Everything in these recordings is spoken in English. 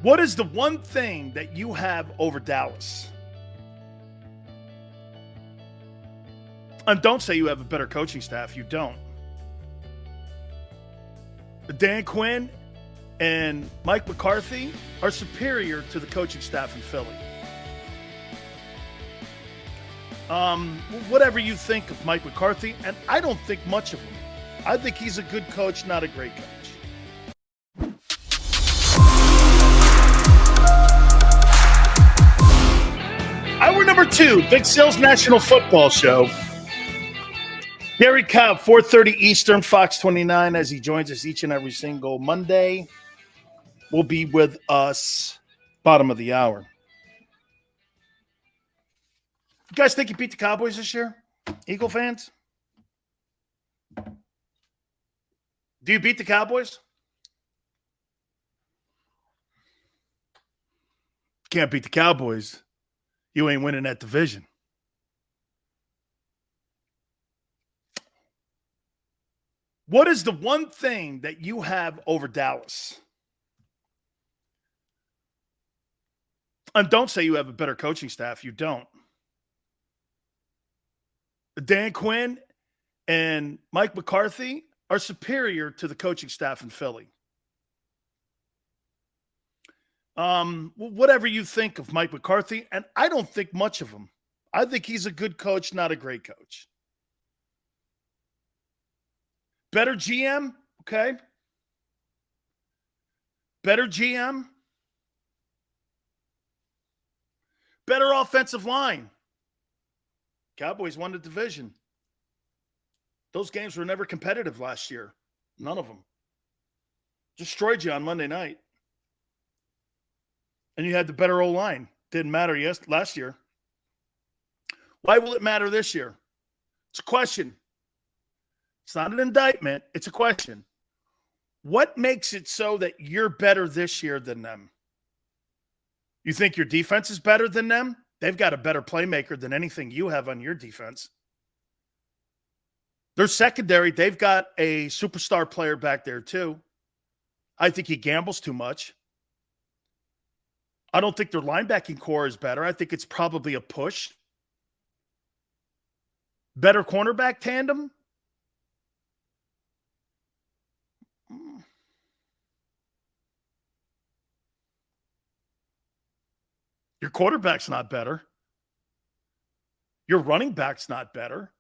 What is the one thing that you have over Dallas? And don't say you have a better coaching staff. You don't. Dan Quinn and Mike McCarthy are superior to the coaching staff in Philly. Whatever you think of Mike McCarthy, and I don't think much of him. I think he's a good coach, not a great coach. Hour number 2, Big Sales National Football Show. Gary Cobb, 4:30 Eastern, Fox 29, as he joins us each and every single Monday, will be with us bottom of the hour. You guys think you beat the Cowboys this year? Eagle fans? Do you beat the Cowboys? Can't beat the Cowboys. You ain't winning that division. What is the one thing that you have over Dallas? And don't say you have a better coaching staff. You don't. Dan Quinn and Mike McCarthy are superior to the coaching staff in Philly. Whatever you think of Mike McCarthy, and I don't think much of him. I think he's a good coach, not a great coach. Better GM, okay. Better GM. Better offensive line. Cowboys won the division. Those games were never competitive last year. None of them. Destroyed you on Monday night. And you had the better O-line. Didn't matter last year. Why will it matter this year? It's a question. It's not an indictment. It's a question. What makes it so that you're better this year than them? You think your defense is better than them? They've got a better playmaker than anything you have on your defense. Their secondary, they've got a superstar player back there too. I think he gambles too much. I don't think their linebacking core is better. I think it's probably a push. Better cornerback tandem? Your quarterback's not better. Your running back's not better.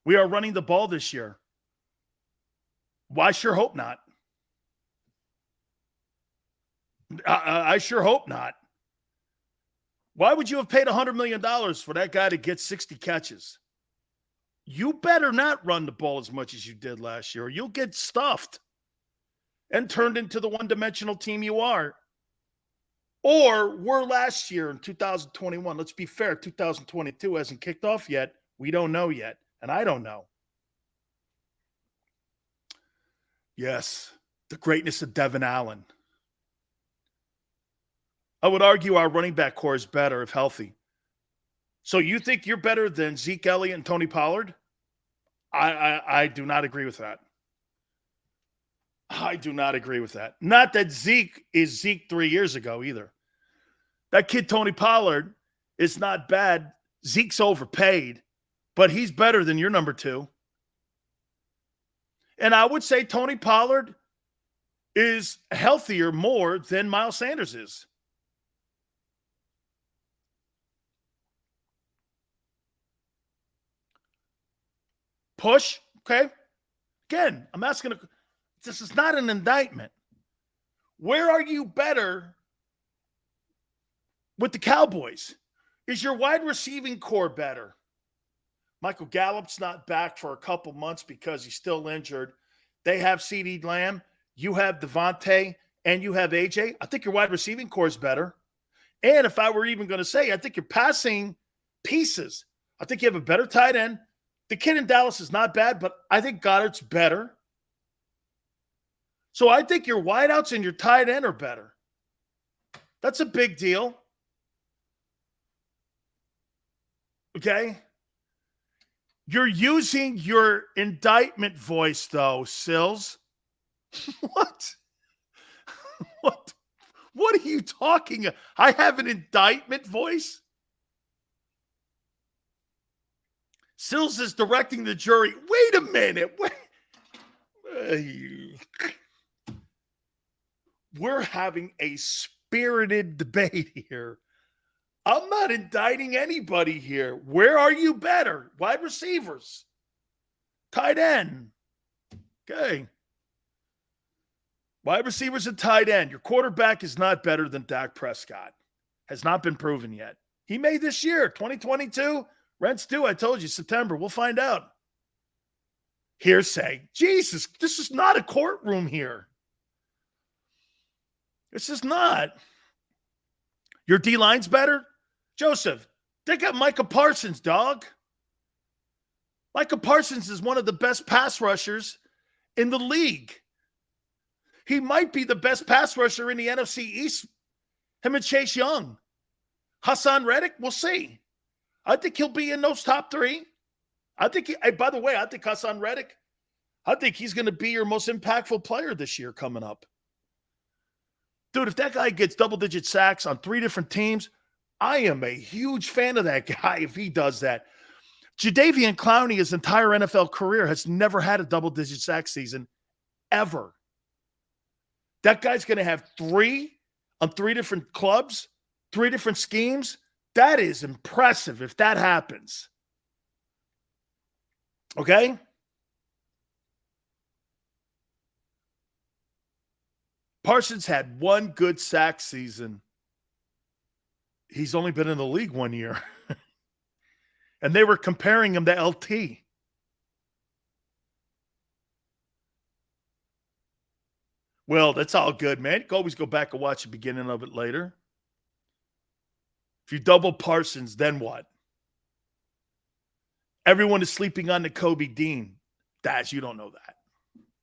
We are running the ball this year. Why sure hope not. I sure hope not. Why would you have paid $100 million for that guy to get 60 catches? You better not run the ball as much as you did last year, or you'll get stuffed and turned into the one-dimensional team you are. Or were last year in 2021. Let's be fair, 2022 hasn't kicked off yet. We don't know yet, and I don't know. Yes, the greatness of Devin Allen. I would argue our running back core is better if healthy. So you think you're better than Zeke Elliott and Tony Pollard? I do not agree with that. I do not agree with that. Not that Zeke is Zeke 3 years ago either. That kid Tony Pollard is not bad. Zeke's overpaid, but he's better than your number 2. And I would say Tony Pollard is healthier more than Miles Sanders is. Push, okay? Again, I'm asking, this is not an indictment. Where are you better with the Cowboys? Is your wide receiving core better? Michael Gallup's not back for a couple months because he's still injured. They have CeeDee Lamb. You have Devontae, and you have AJ. I think your wide receiving core is better. And if I were even going to say, I think your passing pieces, I think you have a better tight end. The kid in Dallas is not bad, but I think Goddard's better. So I think your wideouts and your tight end are better. That's a big deal. Okay? You're using your indictment voice, though, Sills. What? are you talking? I have an indictment voice? Sills is directing the jury. Wait a minute. We're having a spirited debate here. I'm not indicting anybody here. Where are you better? Wide receivers. Tight end. Okay. Wide receivers and tight end. Your quarterback is not better than Dak Prescott. Has not been proven yet. He may this year, 2022. Rents due. I told you, September. We'll find out. Hearsay. Jesus, this is not a courtroom here. This is not. Your D-line's better? Joseph, they got Micah Parsons, dog. Micah Parsons is one of the best pass rushers in the league. He might be the best pass rusher in the NFC East. Him and Chase Young. Hassan Reddick, we'll see. I think he'll be in those top three. I think, by the way, I think Hassan Reddick, I think he's going to be your most impactful player this year coming up. Dude, if that guy gets double-digit sacks on 3 different teams, I am a huge fan of that guy if he does that. Jadeveon Clowney, his entire NFL career, has never had a double-digit sack season, ever. That guy's going to have 3 on 3 different clubs, 3 different schemes. That is impressive if that happens. Okay? Parsons had 1 good sack season. He's only been in the league 1 year. And they were comparing him to LT. Well, that's all good, man. You can always go back and watch the beginning of it later. If you double Parsons, then what? Everyone is sleeping on the Kobe Dean. Daz, you don't know that.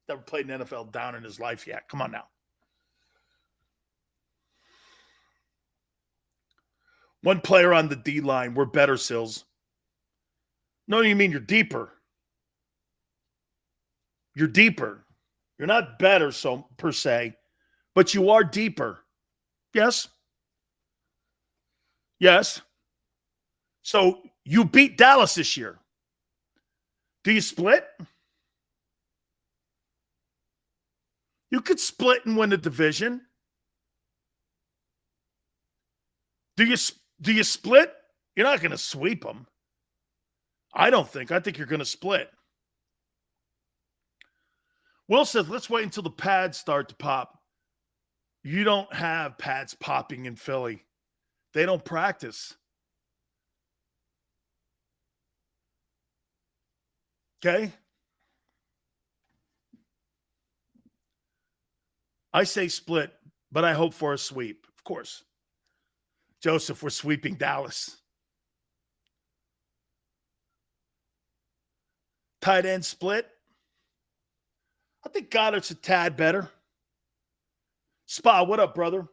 Never played an NFL down in his life yet. Come on now. One player on the D-line. We're better, Sills. No, you mean you're deeper. You're deeper. You're not better, so per se, but you are deeper. Yes. Yes. So you beat Dallas this year. Do you split? You could split and win the division. Do you split? You're not going to sweep them. I don't think. I think you're going to split. Will says, let's wait until the pads start to pop. You don't have pads popping in Philly. They don't practice. Okay? I say split, but I hope for a sweep, of course. Joseph, we're sweeping Dallas. Tight end split. I think Goddard's a tad better. Spa, what up, brother?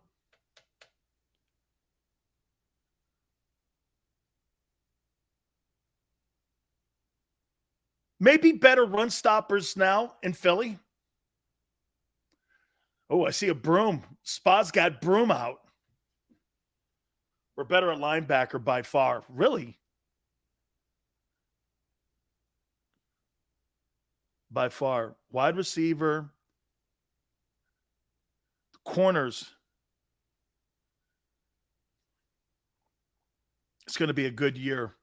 Maybe better run stoppers now in Philly. Oh, I see a broom. Spa's got broom out. We're better at linebacker by far. Really? By far. Wide receiver. Corners. It's going to be a good year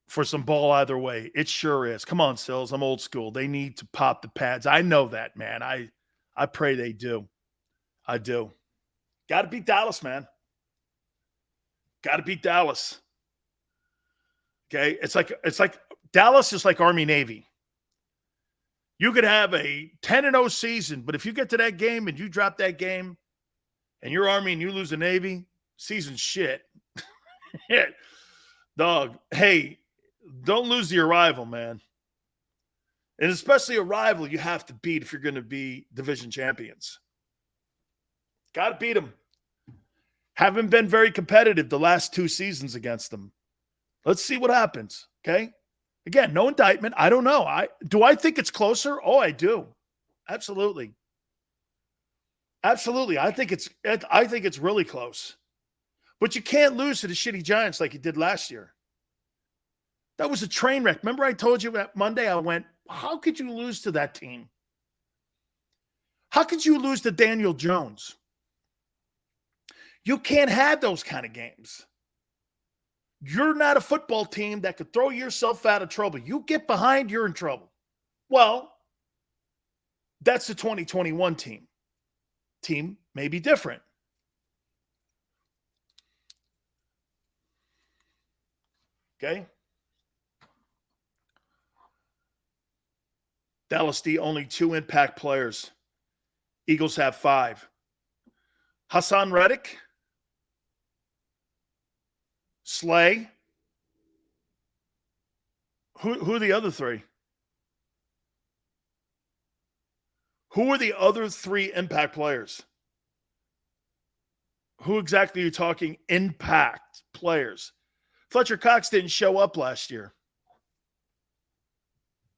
for some ball either way. It sure is. Come on, Sills. I'm old school. They need to pop the pads. I know that, man. I pray they do. I do. Got to beat Dallas, man. Got to beat Dallas. Okay? It's like Dallas is like Army Navy. You could have a 10-0 season, but if you get to that game and you drop that game and you're Army and you lose the Navy, season's shit. Dog, hey, don't lose the rival, man. And especially a rival you have to beat if you're going to be division champions. Got to beat them. Haven't been very competitive the last 2 seasons against them. Let's see what happens, okay? Again, no indictment. I don't know. Do I think it's closer? Oh, I do. Absolutely. Absolutely. I think it's really close. But you can't lose to the shitty Giants like you did last year. That was a train wreck. Remember I told you that Monday I went, how could you lose to that team? How could you lose to Daniel Jones? You can't have those kind of games. You're not a football team that could throw yourself out of trouble. You get behind, you're in trouble. Well, that's the 2021 team. Team may be different. Okay? Dallas D, only 2 impact players. Eagles have 5. Hassan Reddick, Slay. Who are the other 3? Who are the other 3 impact players? Who exactly are you talking impact players? Fletcher Cox didn't show up last year.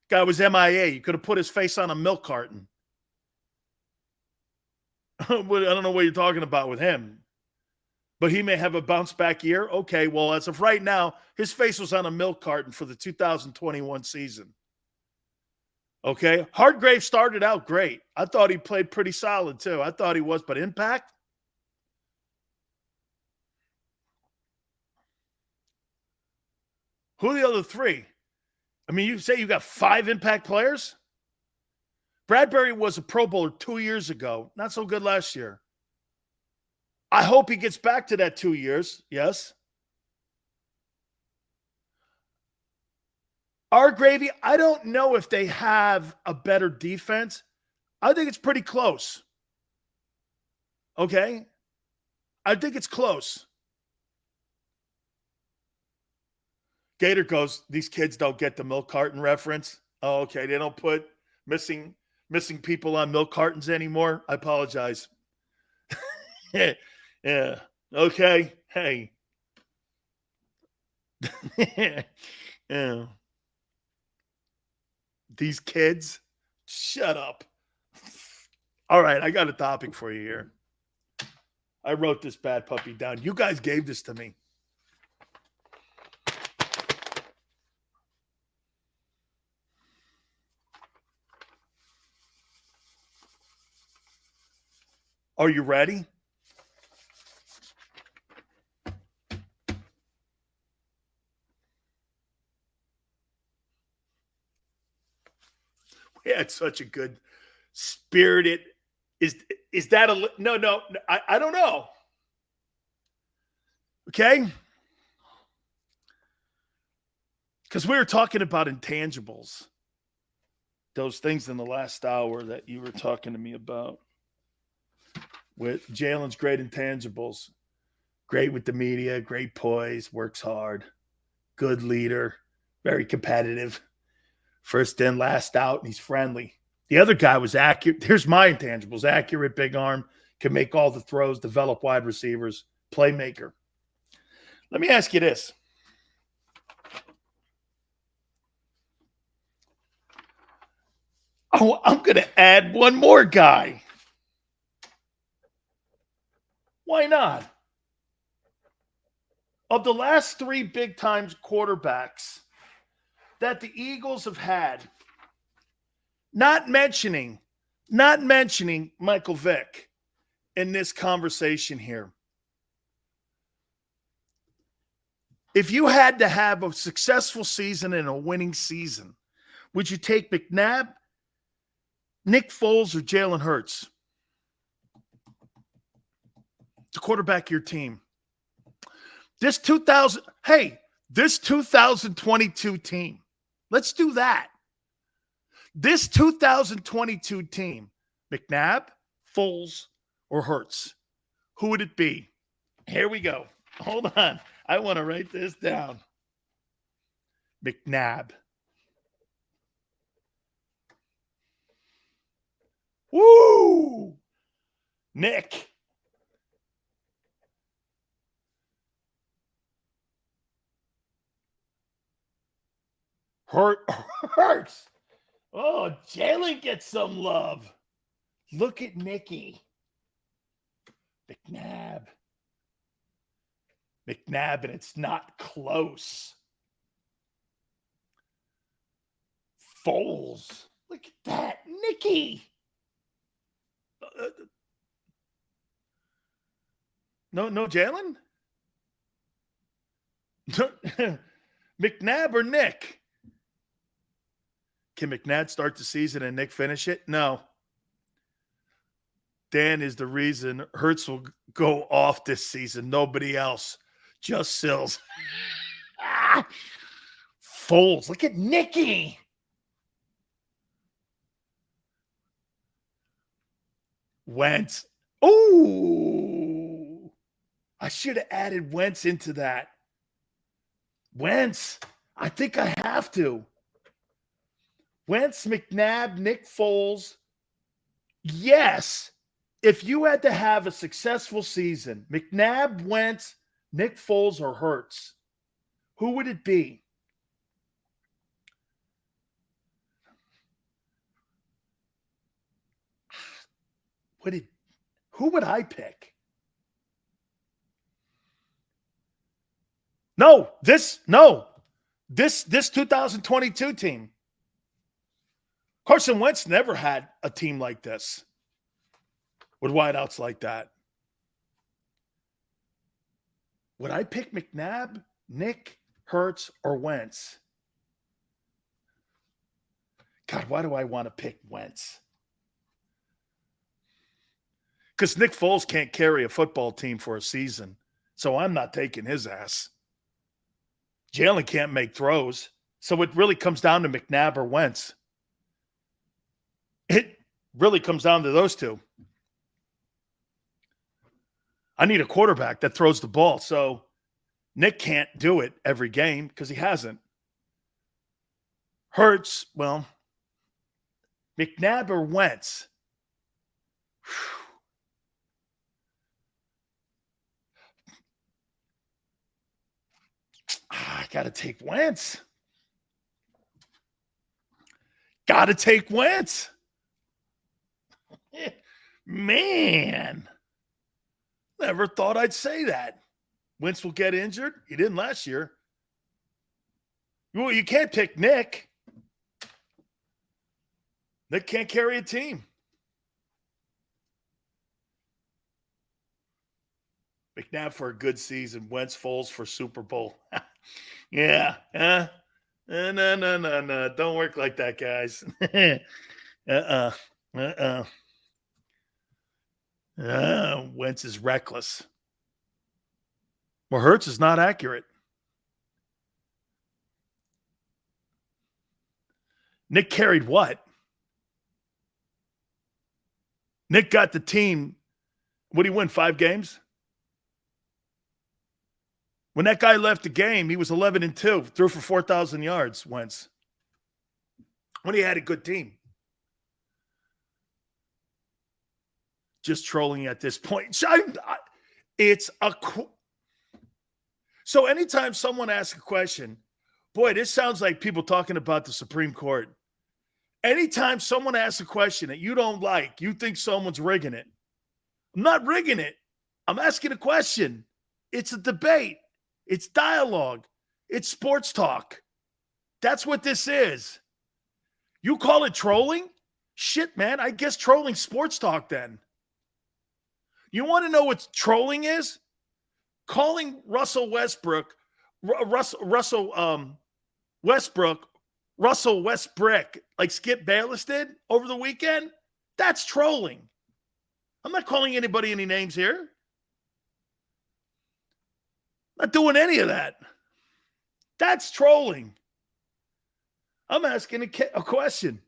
Guy was MIA. You could have put his face on a milk carton. I don't know what you're talking about with him. But he may have a bounce back year. Okay, well, as of right now, his face was on a milk carton for the 2021 season. Okay, Hargrave started out great. I thought he played pretty solid too. I thought he was, but impact? Who are the other 3? I mean, you say you got 5 impact players? Bradbury was a Pro Bowler 2 years ago. Not so good last year. I hope he gets back to that 2 years. Yes. Our Gravy, I don't know if they have a better defense. I think it's pretty close. Okay? I think it's close. Gator goes, these kids don't get the milk carton reference. Oh, okay. They don't put missing people on milk cartons anymore. I apologize. Yeah. Okay. Hey. Yeah. These kids, shut up. All right, I got a topic for you here. I wrote this bad puppy down. You guys gave this to me. Are you ready? We had such a good spirited. Is that a no? I don't know. Okay, because we were talking about intangibles, those things in the last hour that you were talking to me about. With Jalen's great intangibles, great with the media, great poise, works hard, good leader, very competitive, first in, last out, and he's friendly. The other guy was accurate. Here's my intangibles: accurate, big arm, can make all the throws, develop wide receivers, playmaker. Let me ask you this. Oh, I'm going to add one more guy. Why not? Of the last 3 big time quarterbacks that the Eagles have had, not mentioning Michael Vick in this conversation here. If you had to have a successful season and a winning season, would you take McNabb, Nick Foles, or Jalen Hurts to quarterback your team? This 2022 team, let's do that. This 2022 team, McNabb, Foles, or Hurts, who would it be? Here we go. Hold on. I want to write this down. McNabb. Woo! Nick. Hurts. Oh, Jalen gets some love. Look at Nicky. McNabb. McNabb, and it's not close. Foles. Look at that. Nicky. No Jalen? McNabb or Nick? Can McNabb start the season and Nick finish it? No. Dan is the reason Hurts will go off this season. Nobody else. Just Sills. Foles. Look at Nicky. Wentz. Oh, I should have added Wentz into that. Wentz. I think I have to. Wentz, McNabb, Nick Foles. Yes. If you had to have a successful season, McNabb, Wentz, Nick Foles, or Hurts, who would it be? Who would I pick? This 2022 team. Carson Wentz never had a team like this with wideouts like that. Would I pick McNabb, Nick, Hurts, or Wentz? God, why do I want to pick Wentz? Because Nick Foles can't carry a football team for a season, so I'm not taking his ass. Jalen can't make throws, so it really comes down to McNabb or Wentz. It really comes down to those two. I need a quarterback that throws the ball, so Nick can't do it every game because he hasn't. Hurts, well, McNabb or Wentz. I got to take Wentz. Got to take Wentz. Man, never thought I'd say that. Wentz will get injured. He didn't last year. Well, you can't pick Nick. Nick can't carry a team. McNabb for a good season. Wentz, Foles for Super Bowl. Yeah. No. Don't work like that, guys. Wentz is reckless. Well, Hurts is not accurate. Nick carried what? Nick got the team. What did he win, 5 games? When that guy left the game, he was 11-2, threw for 4,000 yards, Wentz. When he had a good team. Just trolling at this point. So anytime someone asks a question, boy, this sounds like people talking about the Supreme Court. Anytime someone asks a question that you don't like, you think someone's rigging it. I'm not rigging it. I'm asking a question. It's a debate. It's dialogue. It's sports talk. That's what this is. You call it trolling? Shit, man. I guess trolling sports talk then. You want to know what trolling is? Calling Russell Westbrook, like Skip Bayless did over the weekend? That's trolling. I'm not calling anybody any names here. Not doing any of that. That's trolling. I'm asking a question.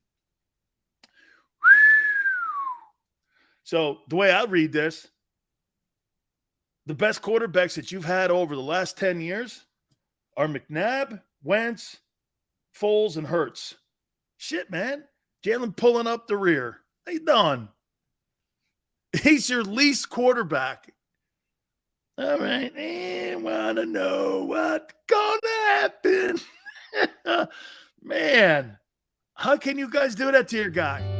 So the way I read this, the best quarterbacks that you've had over the last 10 years are McNabb, Wentz, Foles, and Hurts. Shit, man. Jalen pulling up the rear. How you doing? He's your least quarterback. All right. Want to know what's going to happen? Man, how can you guys do that to your guy?